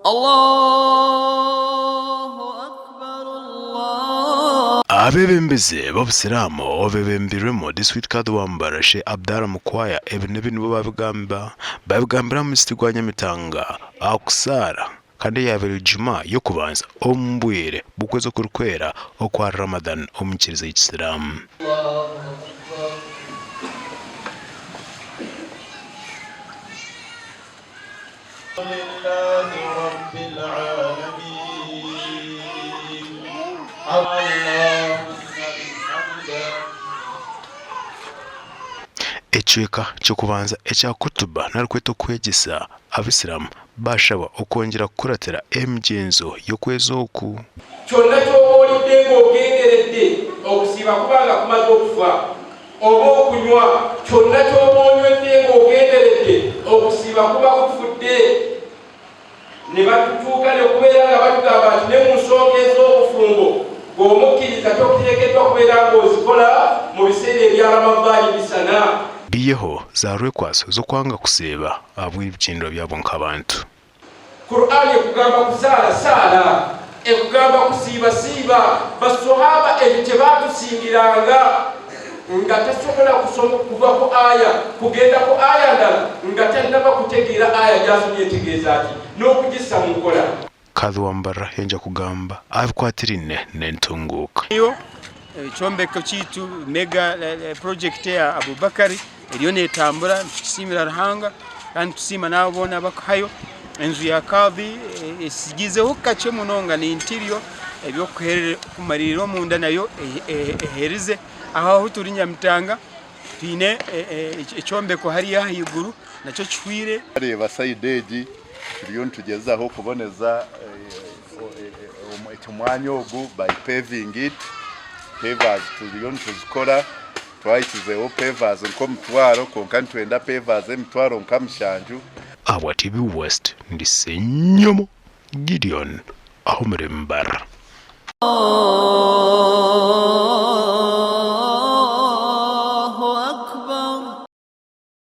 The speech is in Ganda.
Allahu Akbar, Allah. Abebembeze b'abasiraamu bebembirwemu disitulikiti Mbarara abashabirwe kwaya ebintu nibo babigambira mu disitulikiti gwa Nyamitanga akusaara kandi yabereye Juma yo kubanza omubwire bukwezi okurukwera okwa Ramadan omukiriza y'Isiraamu. Ecweka ky'okubanza ekya kutuba narikweta okwegesa abasiraamu bashaba okongera kukuratira emigenzo y'okwezi oku. Kyonna ky'obuulidde ng'ogenderedde okusiiba kubanga kumaze okufa oba okunywa, kyonna ky'oba onywedde ng'ogenderedde okusiiba kuba kufudde. Ne batutuuka ne kubeera nga batugamba nti ne mu nsonga ez'obufumbo ng'omukkiriza tokuteekeddwa kubeera ng'ozikola mu biseera ebya Ramadaani bisana. Biyeho za rekwaso z'okwanga kusiiba abw'ebikyindiro byabo nk'abantu. Qur'ani ekugamba kusaala, ekugamba kusiiba. Basahaba ekyo kye baatusingiranga nga tasobola kuva ku aya kugenda ku aya ndala nga tannaba kutegeera aya gy'asomye etegeeza ati n'okugissa mu nkola. Kadhi wa Mbarara yenja kugamba abikwatirinne n'entunguuka. Ekyombeko kiitu mega project ya Abubakari eriyo netambula tukisiimira Ruhanga kandi tusiima n'abo boona bakuhayo. Enju ya kadhi esigizeho kake muno nga n'interior ebyokumalirira omunda nayo eherize. Aho turi Nyamitanga twine ekyombeko hariya haiguru nakyo kihwire. Areba side egi turiyo nitugezaho kuboneza omwanya ogu by paving it. Pavers turiyo nituzikora twayisizeho pavers nk'omutwaro konka nitwenda pavers emitwaro nka mushanju. Awa TV West ndi Senyomo Gideon aho muri Mbarara.